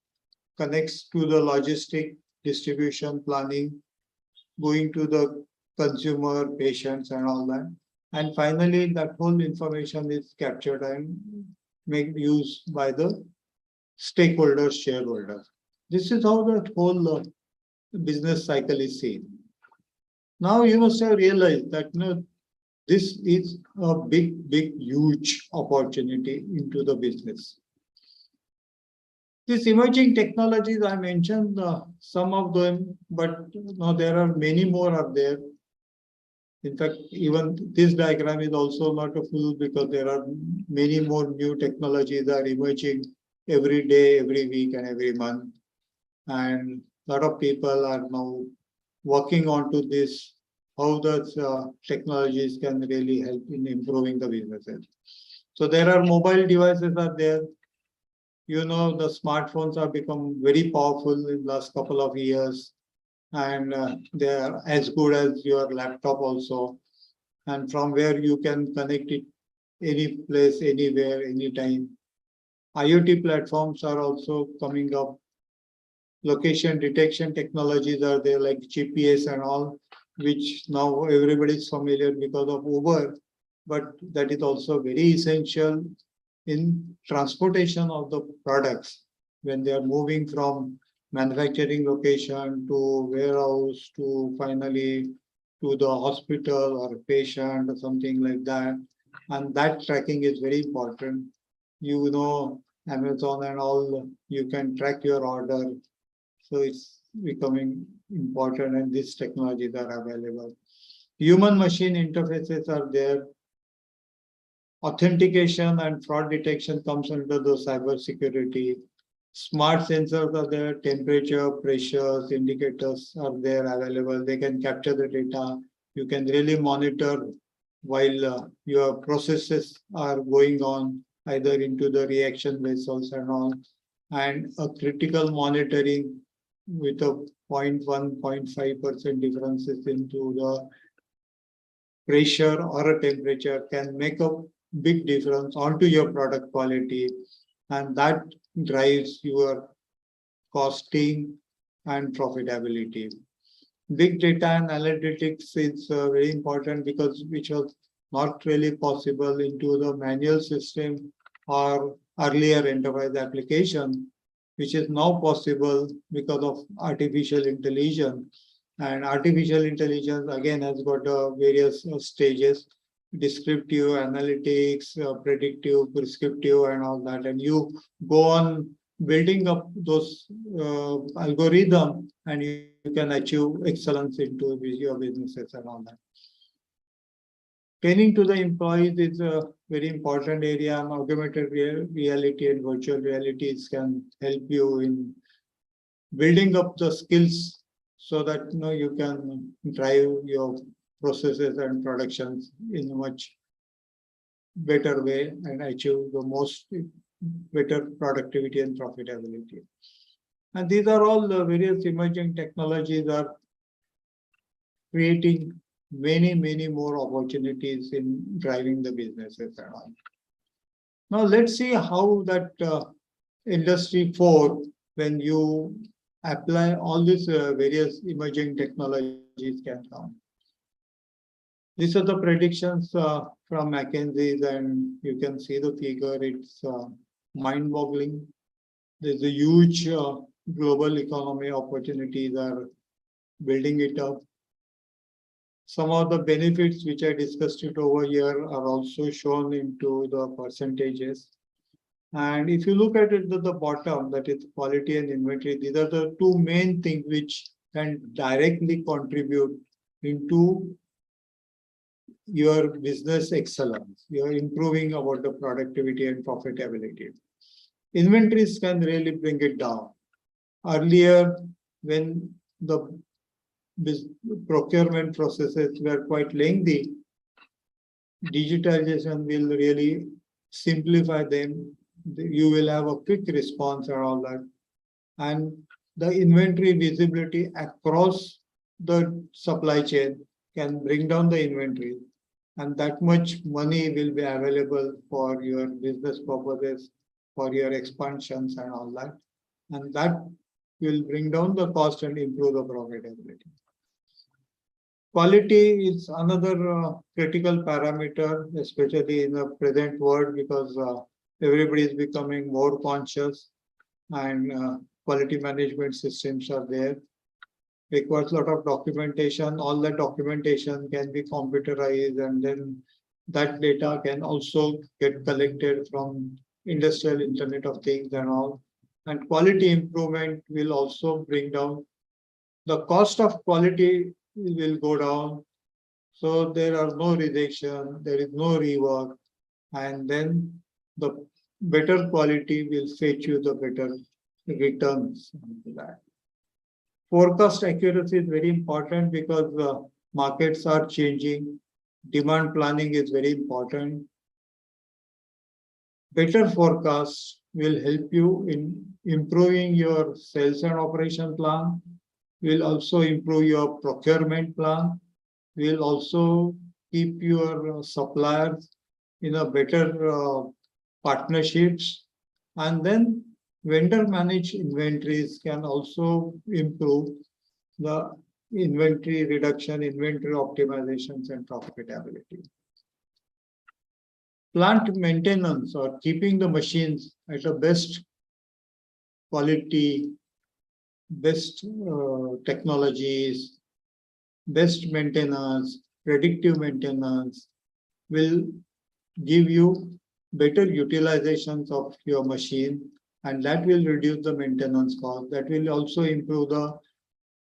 connects to the logistic, distribution, planning, going to the consumer, patients, and all that. And finally, that whole information is captured and made use by the stakeholders, shareholders. This is how the whole business cycle is seen. Now you must have realized that this is a big, huge opportunity into the business. These emerging technologies, I mentioned some of them, but there are many more are there. In fact, even this diagram is also not a full, because there are many more new technologies that are emerging every day, every week, and every month. And a lot of people are now working onto this how the technologies can really help in improving the businesses. So there are mobile devices are there. You know, the smartphones have become very powerful in the last couple of years, and they are as good as your laptop also. And from where you can connect it any place, anywhere, anytime. IoT platforms are also coming up. Location detection technologies are there like GPS and all, which now everybody is familiar because of Uber, but that is also very essential in transportation of the products when they are moving from manufacturing location to warehouse to finally to the hospital or patient or something like that. And that tracking is very important. You know, Amazon and all, you can track your order. So it's becoming important, and these technologies are available. Human machine interfaces are there. Authentication and fraud detection comes under the cyber security. Smart sensors are there, temperature, pressures, indicators are there available. They can capture the data. You can really monitor while your processes are going on, either into the reaction vessels and all, and a critical monitoring with a 0.1, 0.5% differences into the pressure or a temperature can make a big difference onto your product quality, and that drives your costing and profitability. Big data and analytics is very important because which was not really possible into the manual system or earlier enterprise application, which is now possible because of artificial intelligence. And artificial intelligence again has got various stages: descriptive, analytics, predictive, prescriptive, and all that. And you go on building up those algorithm, and you can achieve excellence into your businesses and all that. Training to the employees is a very important area, and augmented reality and virtual realities can help you in building up the skills so that you can drive your processes and productions in a much better way and achieve the most better productivity and profitability. And these are all the various emerging technologies are creating many more opportunities in driving the businesses and all. Now let's see how that industry 4, when you apply all these various emerging technologies, can come. These are the predictions from McKinsey's, and you can see the figure. It's mind-boggling. There's a huge global economy opportunities are building it up. Some of the benefits which I discussed it over here are also shown into the percentages. And if you look at it at the bottom, that is quality and inventory, these are the two main things which can directly contribute into your business excellence. You're improving about the productivity and profitability. Inventories can really bring it down. Earlier, when the procurement processes were quite lengthy, digitalization will really simplify them. You will have a quick response and all that. And the inventory visibility across the supply chain can bring down the inventory. And that much money will be available for your business purposes, for your expansions and all that. And that will bring down the cost and improve the profitability. Quality is another critical parameter, especially in the present world, because everybody is becoming more conscious, and quality management systems are there. Requires a lot of documentation. All the documentation can be computerized, and then that data can also get collected from industrial Internet of Things and all. And quality improvement will also bring down the cost of quality will go down. So there are no rejection, there is no rework, and then the better quality will fetch you the better returns. Forecast accuracy is very important because Markets are changing. Demand planning is very important. Better forecast will help you in improving your sales and operation plan, will also improve your procurement plan, will also keep your suppliers in a better partnerships, and then vendor managed inventories can also improve the inventory reduction, inventory optimizations, and profitability. Plant maintenance or keeping the machines at the best quality, best technologies, best maintenance, predictive maintenance will give you better utilizations of your machine, and that will reduce the maintenance cost. That will also improve the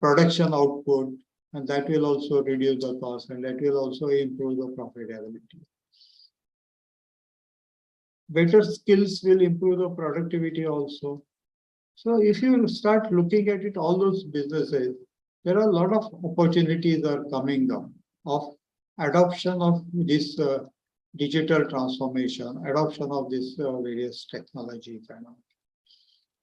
production output, and that will also reduce the cost, and that will also improve the profitability. Better skills will improve the productivity also. So if you start looking at it, all those businesses, there are a lot of opportunities are coming up of adoption of this digital transformation, adoption of these various technologies.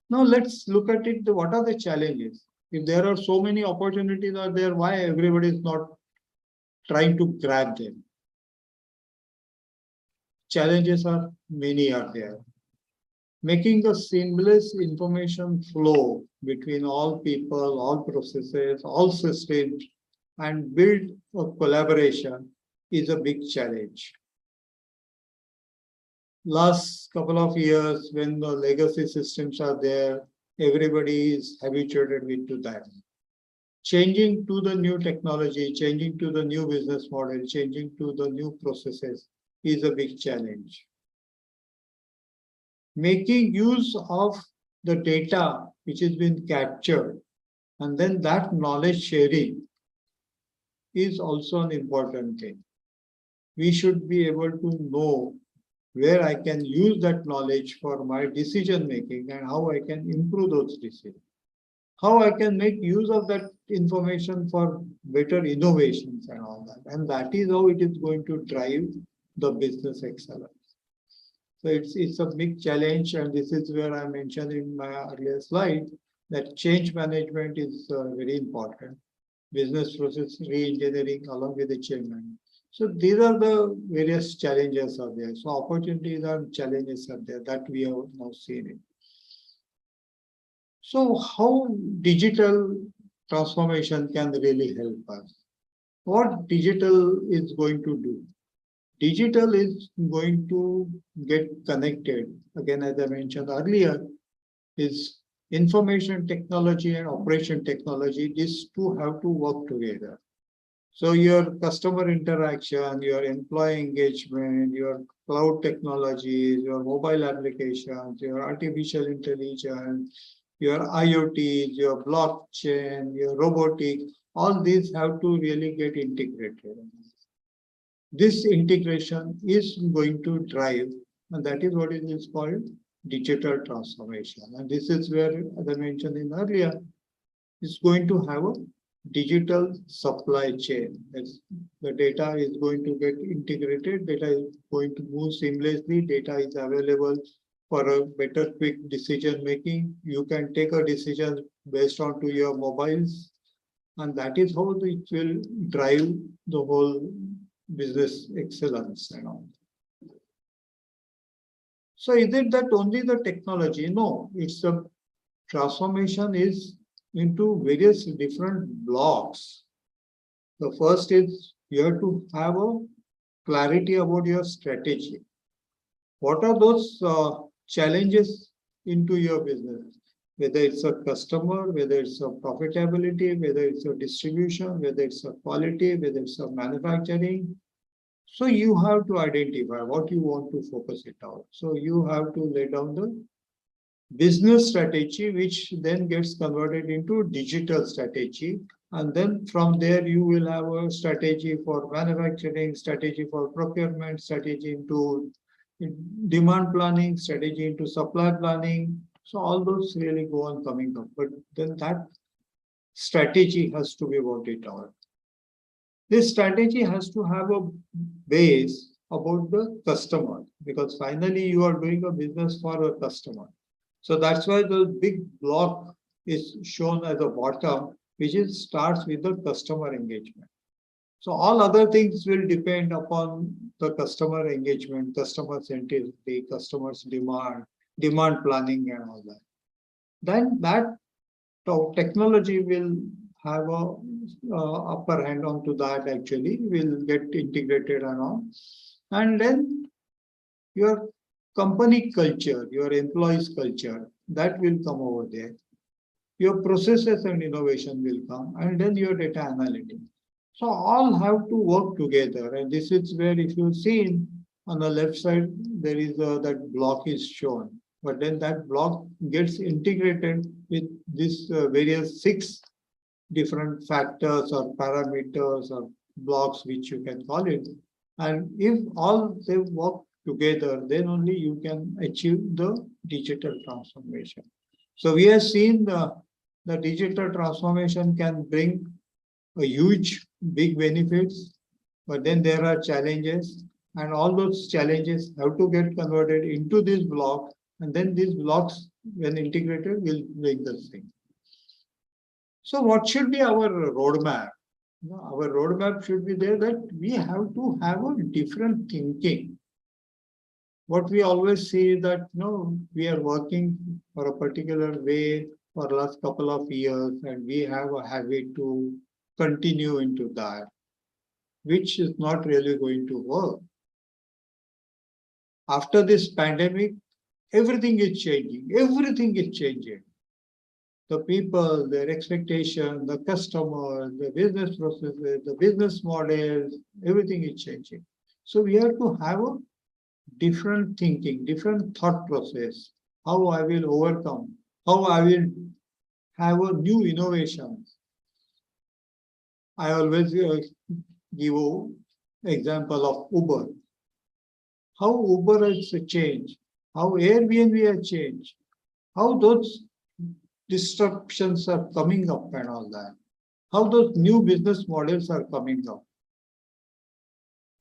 Now let's look at it. What are the challenges? If there are so many opportunities are there, why everybody is not trying to grab them? Challenges are many are there. Making a seamless information flow between all people, all processes, all systems, and build a collaboration is a big challenge. Last couple of years, when the legacy systems are there, everybody is habituated to that. Changing to the new technology, changing to the new business model, changing to the new processes is a big challenge. Making use of the data which has been captured, and then that knowledge sharing is also an important thing. We should be able to know where I can use that knowledge for my decision making and how I can improve those decisions. How I can make use of that information for better innovations and all that. And that is how it is going to drive the business excellence. So it's a big challenge, and this is where I mentioned in my earlier slide that change management is very important. Business process re-engineering along with the change management. So these are the various challenges are there. So opportunities and challenges are there that we have now seen it. So how digital transformation can really help us? What digital is going to do? Digital is going to get connected. Again, as I mentioned earlier, is information technology and operation technology. These two have to work together. So your customer interaction, your employee engagement, your cloud technologies, your mobile applications, your artificial intelligence, your IoT, your blockchain, your robotics, all these have to really get integrated. This integration is going to drive, and that is what it is called digital transformation. And this is where, as I mentioned in earlier, it's going to have a digital supply chain. As the data is going to get integrated, data is going to move seamlessly, data is available for a better quick decision making. You can take a decision based on to your mobiles, and that is how it will drive the whole business excellence and all. So is it that only the technology? No, it's a transformation is into various different blocks. The first is you have to have a clarity about your strategy. What are those challenges into your business? Whether it's a customer, whether it's a profitability, whether it's a distribution, whether it's a quality, whether it's a manufacturing. So you have to identify what you want to focus it out. So you have to lay down the business strategy, which then gets converted into digital strategy. And then from there, you will have a strategy for manufacturing, strategy for procurement, strategy into demand planning, strategy into supply planning. So all those really go on coming up. But then that strategy has to be worked out. This strategy has to have a base about the customer, because finally you are doing a business for a customer. So that's why the big block is shown as a bottom, which is starts with the customer engagement. So all other things will depend upon the customer engagement, customer centricity, customers demand, demand planning and all that. Then that technology will have a upper hand onto that, actually will get integrated and all. And then your company culture, your employees culture, that will come over there. Your processes and innovation will come, and then your data analytics. So all have to work together. And this is where, if you've seen on the left side, there is that block is shown. But then that block gets integrated with this various 6 different factors or parameters or blocks, which you can call it. And if all they work together, then only you can achieve the digital transformation. So we have seen the digital transformation can bring a huge, big benefits, but then there are challenges, and all those challenges have to get converted into this block, and then these blocks, when integrated, will make the thing. So what should be our roadmap? Our roadmap should be there that we have to have a different thinking. What we always see that we are working for a particular way for last couple of years, and we have a habit to continue into that, which is not really going to work. After this pandemic, everything is changing. Everything is changing. The people, their expectation, the customer, the business processes, the business models, everything is changing. So we have to have a different thinking, different thought process, how I will overcome, how I will have a new innovation. I always give an example of Uber. How Uber has changed, how Airbnb has changed, how those disruptions are coming up and all that, how those new business models are coming up.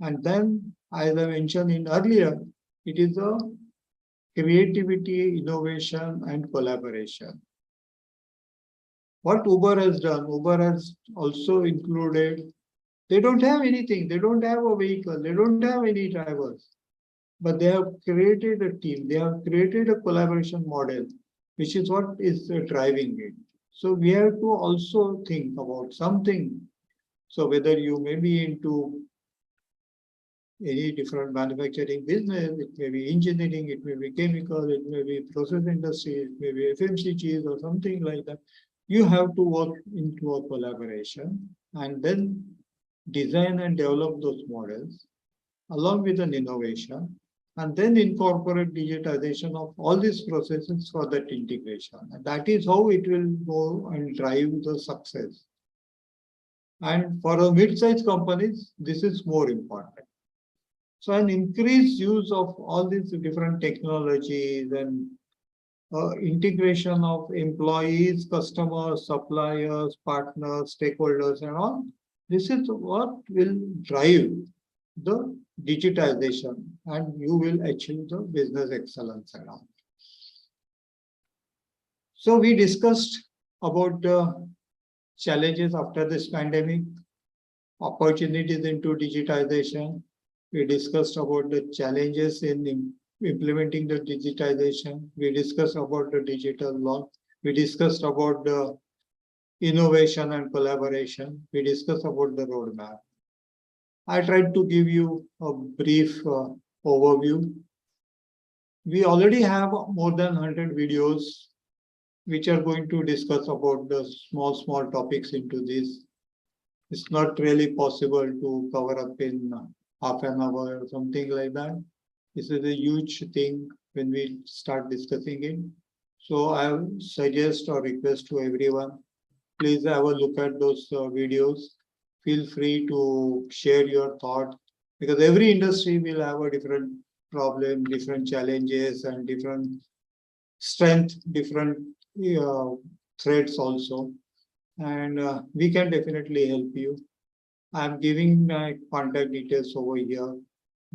And then, as I mentioned earlier, it is a creativity, innovation, and collaboration. What Uber has done, Uber has also included, they don't have anything, they don't have a vehicle, they don't have any drivers, but they have created a team, they have created a collaboration model, which is what is driving it. So we have to also think about something. So whether you may be into any different manufacturing business, it may be engineering, it may be chemical, it may be process industry, it may be FMCGs or something like that. You have to work into a collaboration and then design and develop those models along with an innovation, and then incorporate digitization of all these processes for that integration. And that is how it will go and drive the success. And for the mid-sized companies, this is more important. So an increased use of all these different technologies and integration of employees, customers, suppliers, partners, stakeholders, and all, this is what will drive the digitization, and you will achieve the business excellence and all. So we discussed about the challenges after this pandemic, opportunities into digitization. We discussed about the challenges in implementing the digitization. We discussed about the digital law. We discussed about the innovation and collaboration. We discussed about the roadmap. I tried to give you a brief overview. We already have more than 100 videos which are going to discuss about the small topics into this. It's not really possible to cover up in half an hour or something like that. This is a huge thing when we start discussing it. So I suggest or request to everyone, please have a look at those videos. Feel free to share your thoughts, because every industry will have a different problem, different challenges, and different strength, different threats also. And we can definitely help you. I'm giving my contact details over here.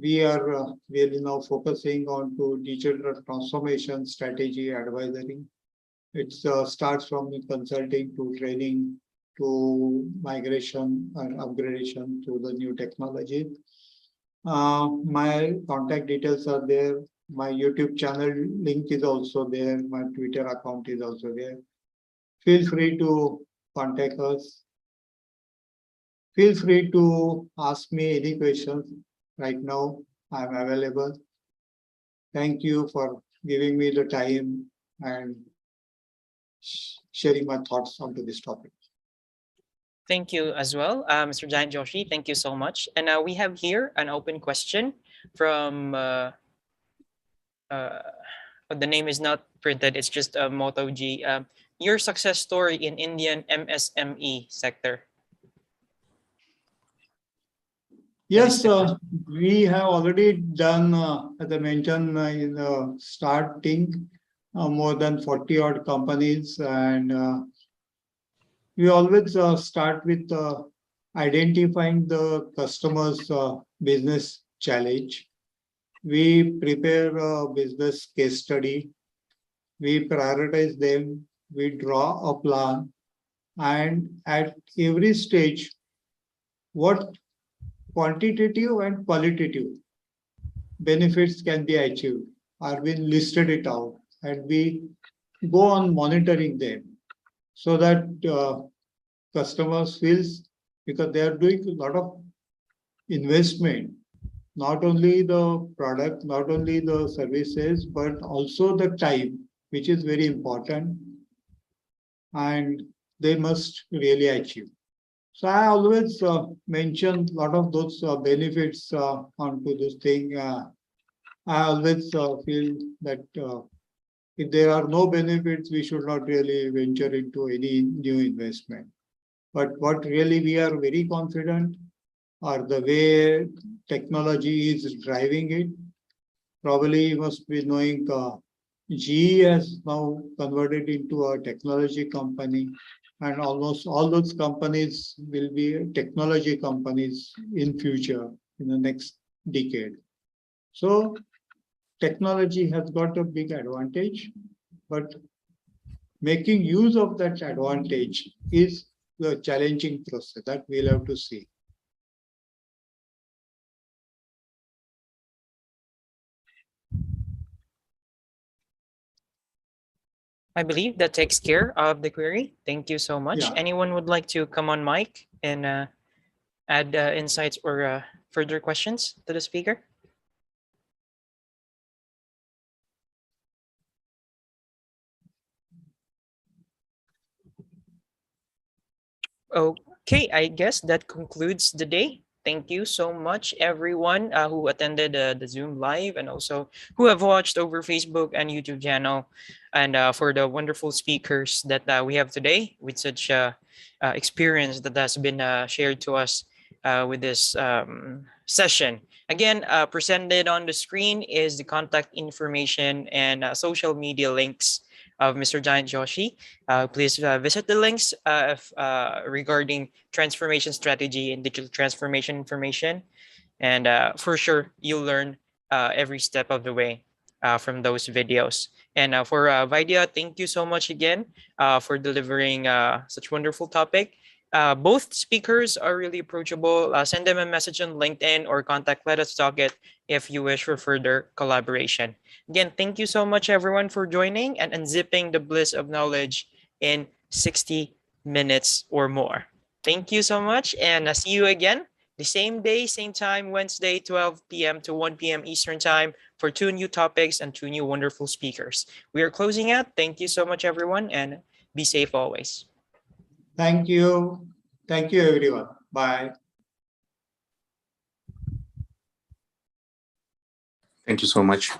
We are really now focusing on to digital transformation strategy advisory. It starts from the consulting to training to migration and upgradation to the new technology. My contact details are there. My YouTube channel link is also there. My Twitter account is also there. Feel free to contact us. Feel free to ask me any questions. Right now, I'm available. Thank you for giving me the time and sharing my thoughts onto this topic. Thank you as well, Mr. Giant Joshi. Thank you so much. And we have here an open question from the name is not printed. It's just a Moto G. Your success story in Indian MSME sector. Yes, we have already done, as I mentioned in the starting, more than 40 odd companies, and we always start with identifying the customer's business challenge. We prepare a business case study, we prioritize them, we draw a plan, and at every stage, what quantitative and qualitative benefits can be achieved are being listed it out, and we go on monitoring them so that customers feels, because they are doing a lot of investment, not only the product, not only the services, but also the time, which is very important, and they must really achieve. So I always mention a lot of those benefits onto this thing. I always feel that if there are no benefits, we should not really venture into any new investment. But what really we are very confident are the way technology is driving it. Probably you must be knowing GE has now converted into a technology company, and almost all those companies will be technology companies in future, in the next decade. So technology has got a big advantage, but making use of that advantage is the challenging process that we'll have to see. I believe that takes care of the query. Thank you so much. Yeah. Anyone would like to come on mic and add insights or further questions to the speaker? Okay, I guess that concludes the day. Thank you so much, everyone who attended the Zoom live and also who have watched over Facebook and YouTube channel, and for the wonderful speakers that we have today with such experience that has been shared to us with this session. Again, presented on the screen is the contact information and social media links of Mr. Giant Joshi. Please visit the links regarding transformation strategy and digital transformation information. And for sure, you'll learn every step of the way from those videos. And for Vidya, thank you so much again for delivering such wonderful topic. Both speakers are really approachable. Send them a message on LinkedIn or contact LetUsTalkIt if you wish for further collaboration. Again, thank you so much, everyone, for joining and unzipping the bliss of knowledge in 60 minutes or more. Thank you so much, and see you again the same day, same time, Wednesday, 12 p.m. to 1 p.m. Eastern Time for 2 new topics and 2 new wonderful speakers. We are closing out. Thank you so much, everyone, and be safe always. Thank you. Thank you, everyone. Bye. Thank you so much.